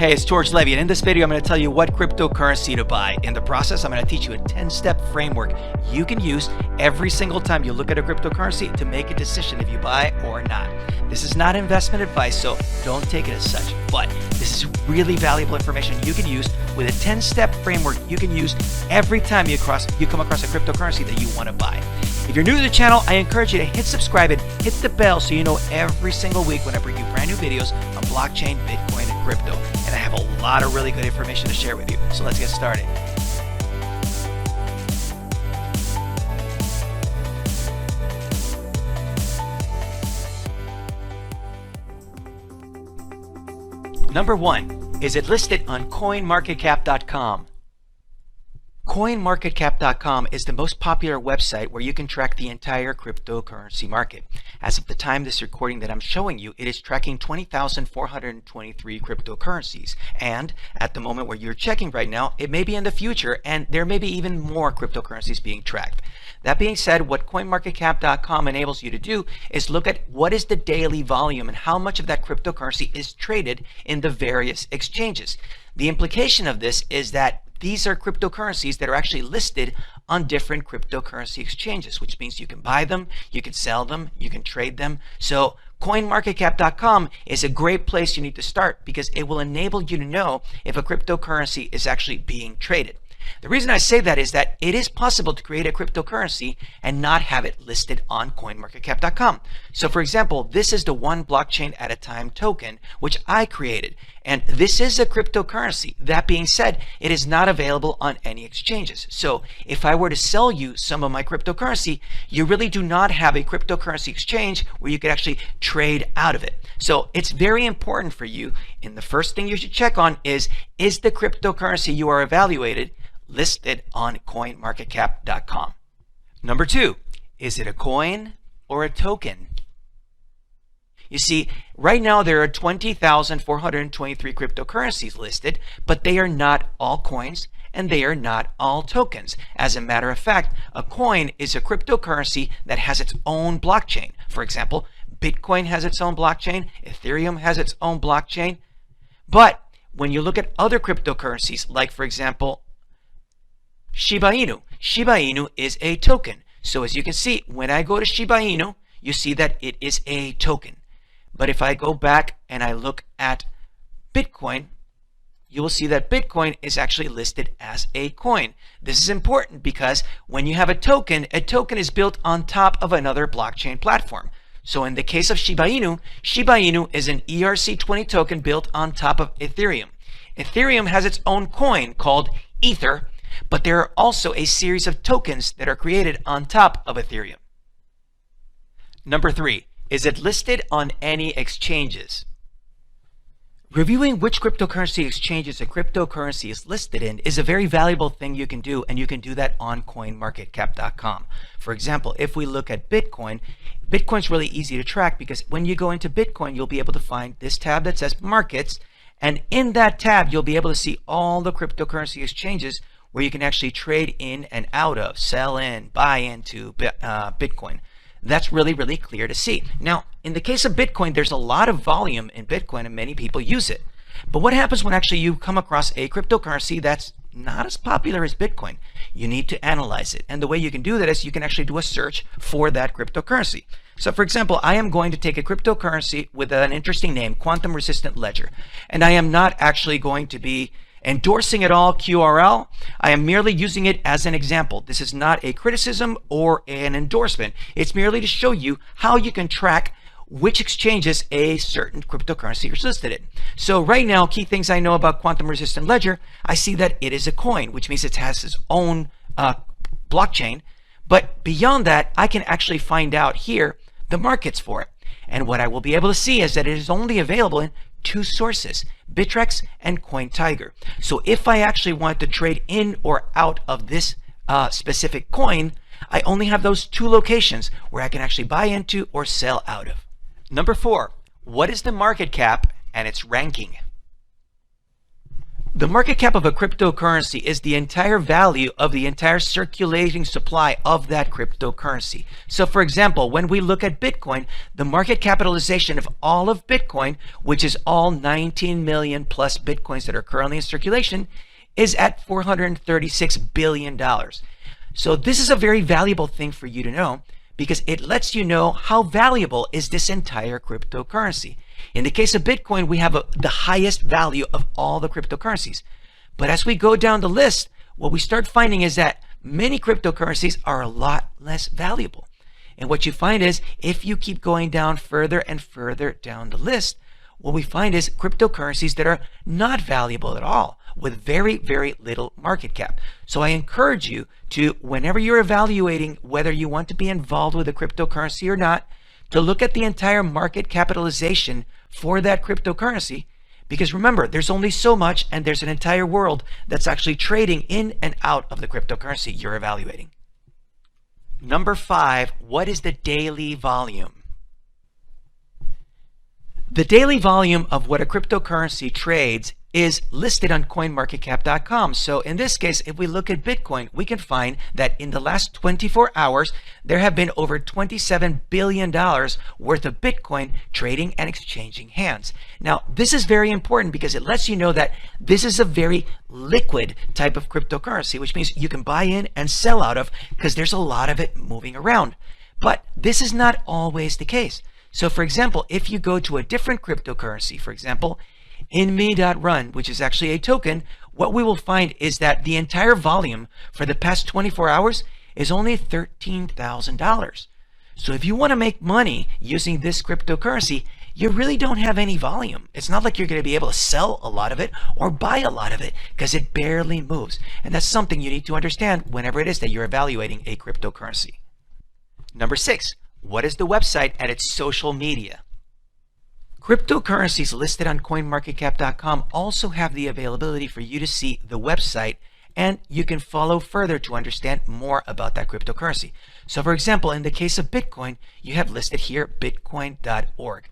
Hey, it's George Levy, and in this video I'm going to tell you what cryptocurrency to buy. In the process, I'm going to teach you a 10-step framework you can use every single time you look at a cryptocurrency to make a decision if you buy or not. This is not investment advice, so don't take it as such, but this is really valuable information you can use with a 10-step framework you can use every time you come across a cryptocurrency that you want to buy. If you're new to the channel, I encourage you to hit subscribe and hit the bell so you know every single week when I bring you brand new videos on blockchain, Bitcoin, and crypto. And I have a lot of really good information to share with you. So let's get started. Number 1, is it listed on CoinMarketCap.com? CoinMarketCap.com is the most popular website where you can track the entire cryptocurrency market. As of the time of this recording that I'm showing you, it is tracking 20,423 cryptocurrencies. And at the moment where you're checking right now, it may be in the future and there may be even more cryptocurrencies being tracked. That being said, what CoinMarketCap.com enables you to do is look at what is the daily volume and how much of that cryptocurrency is traded in the various exchanges. The implication of this is that these are cryptocurrencies that are actually listed on different cryptocurrency exchanges, which means you can buy them, you can sell them, you can trade them. So CoinMarketCap.com is a great place you need to start because it will enable you to know if a cryptocurrency is actually being traded. The reason I say that is that it is possible to create a cryptocurrency and not have it listed on CoinMarketCap.com. So for example, this is the one blockchain at a time token, which I created. And this is a cryptocurrency. That being said, it is not available on any exchanges. So if I were to sell you some of my cryptocurrency, you really do not have a cryptocurrency exchange where you could actually trade out of it. So it's very important for you. And the first thing you should check on is the cryptocurrency you are evaluated listed on CoinMarketCap.com. Number 2, is it a coin or a token? You see, right now there are 20,423 cryptocurrencies listed, but they are not all coins and they are not all tokens. As a matter of fact, a coin is a cryptocurrency that has its own blockchain. For example, Bitcoin has its own blockchain, Ethereum has its own blockchain. But when you look at other cryptocurrencies, like for example, Shiba Inu is a token. So as you can see, when I go to Shiba Inu, you see that it is a token. But if I go back and I look at Bitcoin, you will see that Bitcoin is actually listed as a coin. This is important because when you have a token is built on top of another blockchain platform. So in the case of Shiba Inu is an ERC20 token built on top of Ethereum. Ethereum has its own coin called Ether, but there are also a series of tokens that are created on top of Ethereum. Number 3, is it listed on any exchanges? Reviewing which cryptocurrency exchanges a cryptocurrency is listed in is a very valuable thing you can do, and you can do that on CoinMarketCap.com. For example, if we look at Bitcoin, Bitcoin's really easy to track because when you go into Bitcoin, you'll be able to find this tab that says Markets, and in that tab, you'll be able to see all the cryptocurrency exchanges where you can actually trade in and out of, sell in, buy into Bitcoin. That's really, really clear to see. Now, in the case of Bitcoin, there's a lot of volume in Bitcoin and many people use it. But what happens when actually you come across a cryptocurrency that's not as popular as Bitcoin? You need to analyze it. And the way you can do that is you can actually do a search for that cryptocurrency. So for example, I am going to take a cryptocurrency with an interesting name, Quantum Resistant Ledger. And I am not actually going to be endorsing it all QRL. I am merely using it as an example. This is not a criticism or an endorsement. It's merely to show you how you can track which exchanges a certain cryptocurrency is listed in. So right now, key things I know about Quantum Resistant Ledger, I see that it is a coin, which means it has its own blockchain. But beyond that, I can actually find out here the markets for it. And what I will be able to see is that it is only available in 2 sources, Bittrex and CoinTiger. So if I actually want to trade in or out of this specific coin, I only have those 2 locations where I can actually buy into or sell out of. Number 4, what is the market cap and its ranking? The market cap of a cryptocurrency is the entire value of the entire circulating supply of that cryptocurrency. So for example, when we look at Bitcoin, the market capitalization of all of Bitcoin, which is all 19 million plus Bitcoins that are currently in circulation, is at $436 billion. So this is a very valuable thing for you to know because it lets you know how valuable is this entire cryptocurrency. In the case of Bitcoin, we have the highest value of all the cryptocurrencies. But as we go down the list, what we start finding is that many cryptocurrencies are a lot less valuable. And what you find is if you keep going down further and further down the list, what we find is cryptocurrencies that are not valuable at all with very, very little market cap. So I encourage you to, whenever you're evaluating whether you want to be involved with a cryptocurrency or not, to look at the entire market capitalization for that cryptocurrency, because remember, there's only so much and there's an entire world that's actually trading in and out of the cryptocurrency you're evaluating. Number 5, what is the daily volume? The daily volume of what a cryptocurrency trades is listed on coinmarketcap.com. So in this case, if we look at Bitcoin, we can find that in the last 24 hours, there have been over $27 billion worth of Bitcoin trading and exchanging hands. Now, this is very important because it lets you know that this is a very liquid type of cryptocurrency, which means you can buy in and sell out of because there's a lot of it moving around. But this is not always the case. So for example, if you go to a different cryptocurrency, for example, inme.run, which is actually a token, what we will find is that the entire volume for the past 24 hours is only $13,000. So if you want to make money using this cryptocurrency, you really don't have any volume. It's not like you're going to be able to sell a lot of it or buy a lot of it because it barely moves. And that's something you need to understand whenever it is that you're evaluating a cryptocurrency. Number 6, what is the website and its social media? Cryptocurrencies listed on coinmarketcap.com also have the availability for you to see the website, and you can follow further to understand more about that cryptocurrency. So for example, in the case of Bitcoin, you have listed here bitcoin.org.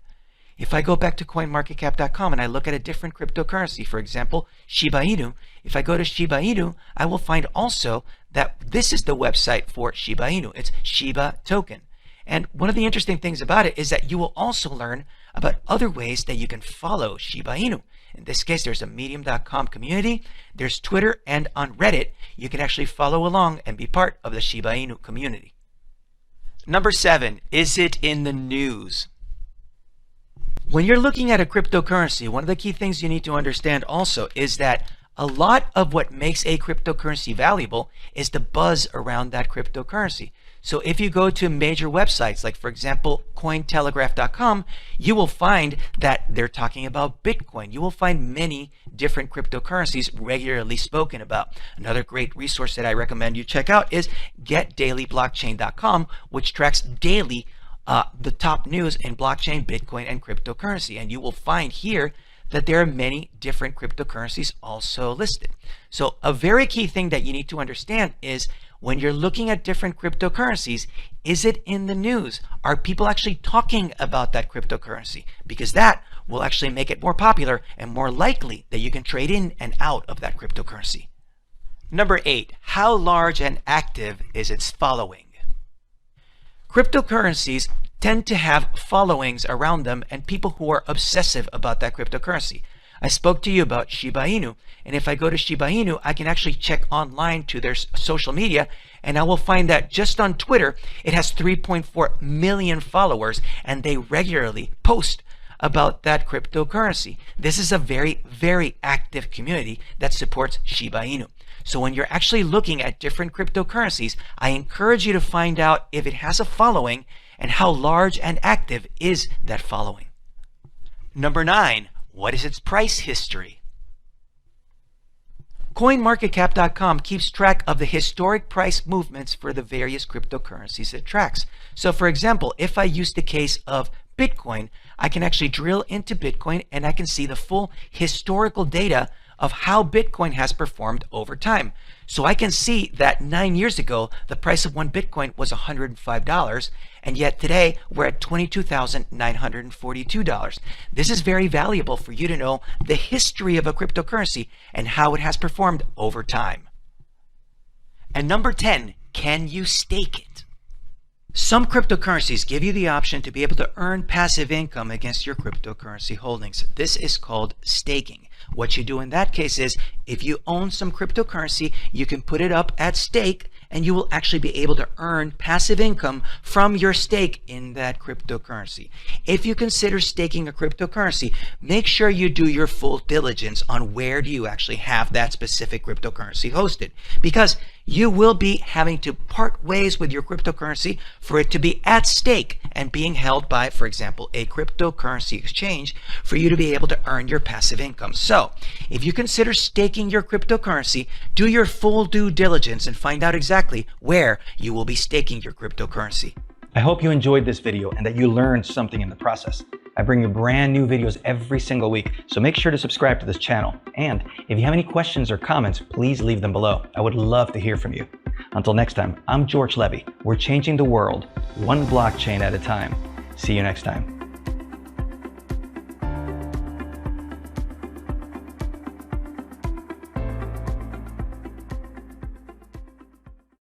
If I go back to coinmarketcap.com and I look at a different cryptocurrency, for example, Shiba Inu, if I go to Shiba Inu, I will find also that this is the website for Shiba Inu. It's Shiba token. And one of the interesting things about it is that you will also learn about other ways that you can follow Shiba Inu. In this case, there's a medium.com community, there's Twitter, and on Reddit, you can actually follow along and be part of the Shiba Inu community. Number 7, is it in the news? When you're looking at a cryptocurrency, one of the key things you need to understand also is that a lot of what makes a cryptocurrency valuable is the buzz around that cryptocurrency. So if you go to major websites, like for example, Cointelegraph.com, you will find that they're talking about Bitcoin. You will find many different cryptocurrencies regularly spoken about. Another great resource that I recommend you check out is getdailyblockchain.com, which tracks daily the top news in blockchain, Bitcoin, and cryptocurrency. And you will find here that there are many different cryptocurrencies also listed. So a very key thing that you need to understand is when you're looking at different cryptocurrencies, is it in the news? Are people actually talking about that cryptocurrency? Because that will actually make it more popular and more likely that you can trade in and out of that cryptocurrency. Number 8, how large and active is its following? Cryptocurrencies tend to have followings around them and people who are obsessive about that cryptocurrency. I spoke to you about Shiba Inu, and if I go to Shiba Inu, I can actually check online to their social media, and I will find that just on Twitter, it has 3.4 million followers, and they regularly post about that cryptocurrency. This is a very, very active community that supports Shiba Inu. So when you're actually looking at different cryptocurrencies, I encourage you to find out if it has a following and how large and active is that following. Number 9, what is its price history? CoinMarketCap.com keeps track of the historic price movements for the various cryptocurrencies it tracks. So for example, if I use the case of Bitcoin, I can actually drill into Bitcoin and I can see the full historical data of how Bitcoin has performed over time. So I can see that 9 years ago, the price of one Bitcoin was $105, and yet today we're at $22,942. This is very valuable for you to know the history of a cryptocurrency and how it has performed over time. And number 10, can you stake it? Some cryptocurrencies give you the option to be able to earn passive income against your cryptocurrency holdings. This is called staking. What you do in that case is, if you own some cryptocurrency, you can put it up at stake and you will actually be able to earn passive income from your stake in that cryptocurrency. If you consider staking a cryptocurrency, make sure you do your full diligence on where do you actually have that specific cryptocurrency hosted, because you will be having to part ways with your cryptocurrency for it to be at stake and being held by, for example, a cryptocurrency exchange for you to be able to earn your passive income. So if you consider staking your cryptocurrency, do your full due diligence and find out exactly where you will be staking your cryptocurrency. I hope you enjoyed this video and that you learned something in the process. I bring you brand new videos every single week, so make sure to subscribe to this channel. And if you have any questions or comments, please leave them below. I would love to hear from you. Until next time, I'm George Levy. We're changing the world, one blockchain at a time. See you next time.